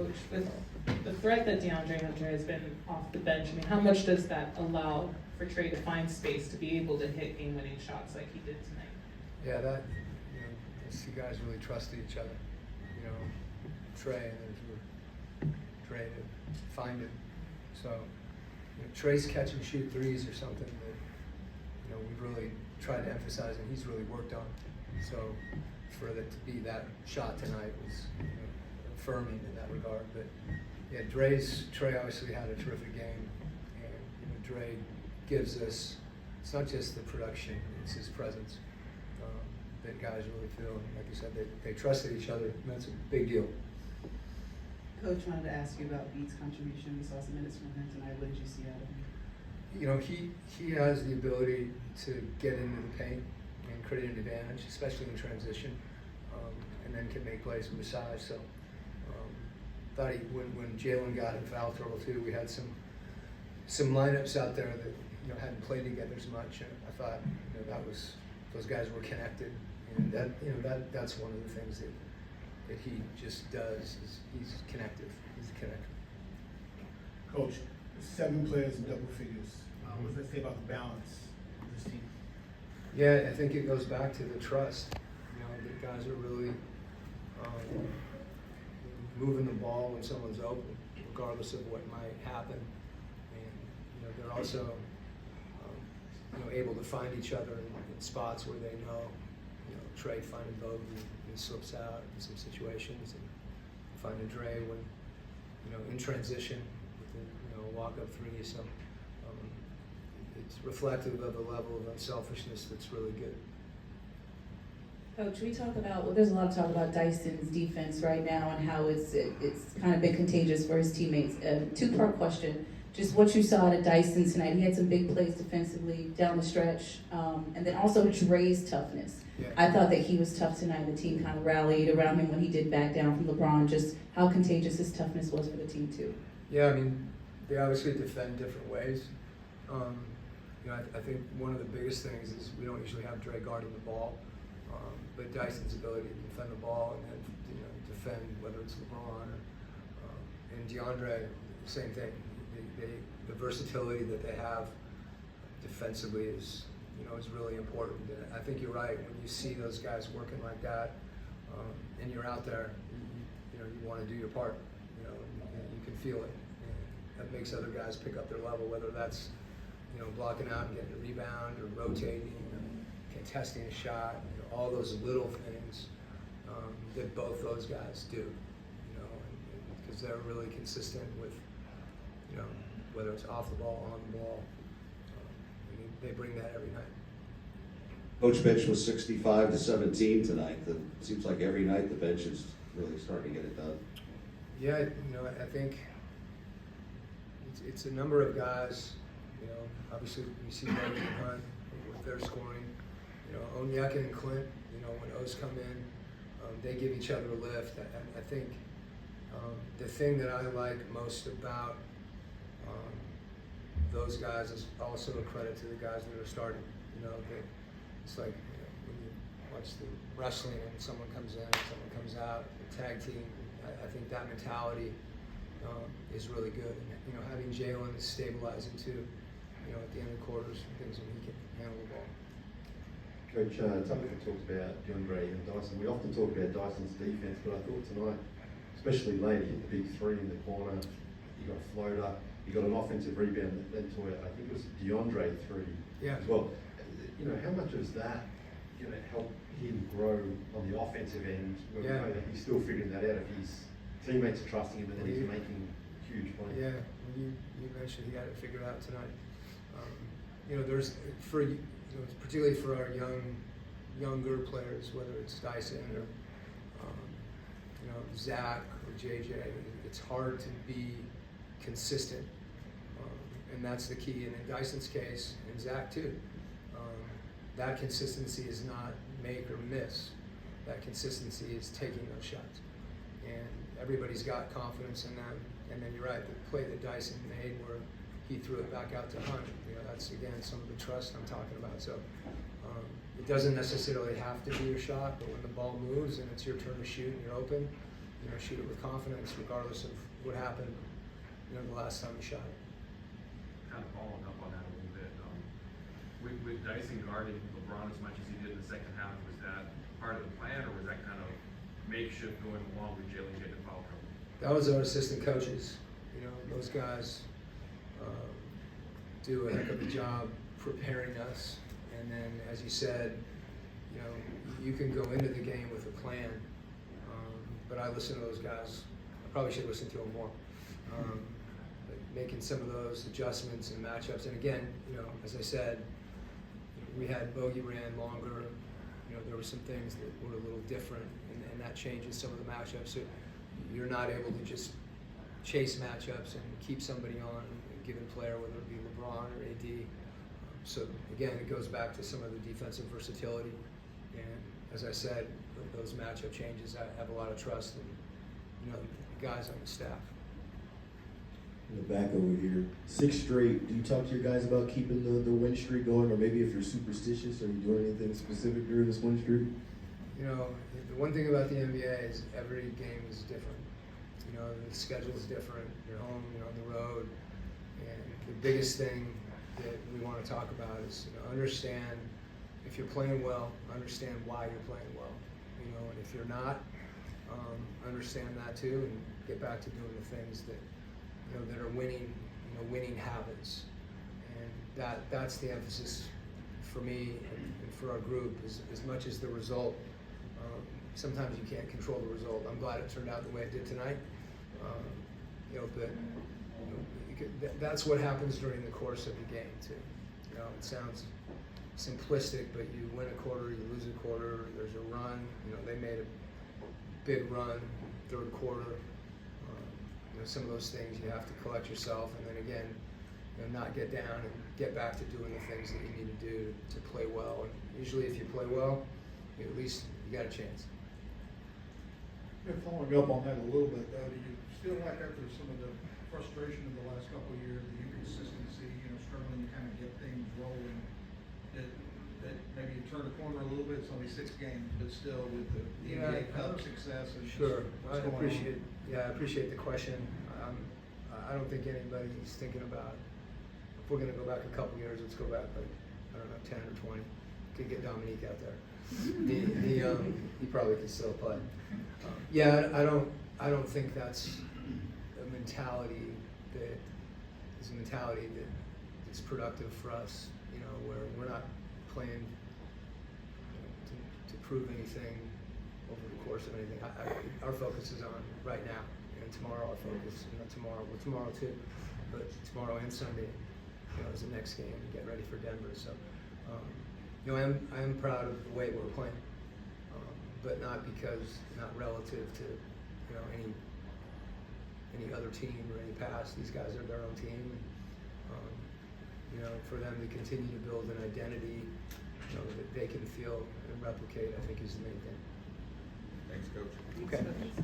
Coach, with the threat that DeAndre Hunter has been off the bench, I mean, how much does that allow for Trey to find space to be able to hit game-winning shots like he did tonight? Yeah, those two guys really trusted each other. Trey and Trey to find it. So Trey's catch and shoot threes are something that we've really tried to emphasize and he's really worked on. So for it to be that shot tonight was affirming in that regard. But yeah, Trey obviously had a terrific game, and Dre gives us, it's not just the production, it's his presence that guys really feel. And like you said, they trusted each other, and that's a big deal. Coach, wanted to ask you about Beat's contribution. We saw some minutes from him tonight. What did you see out of him? He has the ability to get into the paint and create an advantage, especially in transition, and then can make plays with his size. So thought when Jalen got in foul trouble too, we had some lineups out there that hadn't played together as much, and I thought those guys were connected, and that's one of the things that he just does is he's connective. He's a connector. Coach, 7 players in double figures. What does that say about the balance of this team? Yeah, I think it goes back to the trust. The guys are really moving the ball when someone's open, regardless of what might happen. And they're also able to find each other in spots where they know. Trey finding Bogey, he slips out in some situations, and finding Dre when in transition with a walk-up three. So it's reflective of a level of unselfishness that's really good. Coach, we talk about, there's a lot of talk about Dyson's defense right now and how it's kind of been contagious for his teammates. Two-part question. Just what you saw out of Dyson tonight. He had some big plays defensively down the stretch. And then also Dre's toughness. Yeah. I thought that he was tough tonight. The team kind of rallied around him when he did back down from LeBron. Just how contagious his toughness was for the team too. Yeah, they obviously defend different ways. I think one of the biggest things is we don't usually have Dre guarding the ball. But Dyson's ability to defend the ball and then defend whether it's LeBron or and DeAndre, same thing. The versatility that they have defensively is really important. And I think you're right when you see those guys working like that, and you're out there, you want to do your part. You can feel it. And that makes other guys pick up their level, whether that's blocking out and getting a rebound or rotating, contesting a shot. All those little things that both those guys do. Because they're really consistent with whether it's off the ball, on the ball. They bring that every night. Coach bench was 65-17 tonight. It seems like every night the bench is really starting to get it done. Yeah, I think it's a number of guys. Obviously you see Logan and Hunt with their scoring. Onyeka and Clint. When O's come in, they give each other a lift. I think the thing that I like most about those guys is also a credit to the guys that are starting. It's like when you watch the wrestling and someone comes in, someone comes out, the tag team. I think that mentality is really good. And having Jalen is stabilizing too. At the end of the quarters, things when he can handle the ball. Coach, something we talked about DeAndre and Dyson. We often talk about Dyson's defense, but I thought tonight, especially late, he hit the big three in the corner. He got a floater. He got an offensive rebound that led to I think it was DeAndre three as well. How much is that help him grow on the offensive end? We know that he's still figuring that out if his teammates are trusting him and then he's making huge plays. Yeah, you mentioned he had it figured out tonight. There's particularly for our younger players, whether it's Dyson or Zach or JJ, it's hard to be consistent, and that's the key. And in Dyson's case, and Zach too, that consistency is not make or miss. That consistency is taking those shots, and everybody's got confidence in them. And then you're right, the play that Dyson made where he threw it back out to Hunt, that's again some of the trust I'm talking about. So it doesn't necessarily have to be your shot, but when the ball moves and it's your turn to shoot and you're open, shoot it with confidence regardless of what happened, the last time we shot it. Kind of following up on that a little bit, with Dyson guarding LeBron as much as he did in the second half, was that part of the plan, or was that kind of makeshift going along with Jalen getting foul trouble? That was our assistant coaches. Those guys do a heck of a job preparing us. And then, as you said, you can go into the game with a plan. But I listen to those guys. I probably should listen to them more. But making some of those adjustments and matchups. And again, as I said, we had bogey ran longer. There were some things that were a little different, and that changes some of the matchups. So you're not able to just chase matchups and keep somebody on a given player, whether it be LeBron or AD. So again, it goes back to some of the defensive versatility. And as I said, with those matchup changes, I have a lot of trust in the guys on the staff. In the back over here, 6 straight. Do you talk to your guys about keeping the win streak going, or maybe if you're superstitious, are you doing anything specific during this win streak? The one thing about the NBA is every game is different. The schedule is different. You're home, you're on the road, and the biggest thing that we want to talk about is understand if you're playing well, understand why you're playing well. And if you're not, understand that too, and get back to doing the things that that are winning habits. And that's the emphasis for me and for our group, as much as the result. Sometimes you can't control the result. I'm glad it turned out the way it did tonight. But that's what happens during the course of the game too. It sounds simplistic, but you win a quarter, you lose a quarter. There's a run. They made a big run third quarter. Some of those things you have to collect yourself, and then again, not get down and get back to doing the things that you need to do to play well. And usually, if you play well, at least you got a chance. Following up on that a little bit, though, do you feel like after some of the frustration of the last couple of years, the inconsistency, struggling to kind of get things rolling, that maybe you turn the corner a little bit? It's only 6 games, but still with the NBA Cup success and Sure, what's I going appreciate. on. Yeah, I appreciate the question. I don't think anybody's thinking about if we're going to go back a couple years. Let's go back 10 or 20. Could get Dominique out there. He probably could still play. I don't think that's a mentality that is a mentality that is productive for us. Where we're not playing to prove anything over the course of anything. Our focus is on right now, and tomorrow our focus, tomorrow too, but tomorrow and Sunday, is the next game. Get ready for Denver. So, I am proud of the way we're playing, but not relative to, any other team or any past. These guys are their own team. For them to continue to build an identity, that they can feel and replicate, I think is the main thing. Thanks, Coach. Okay.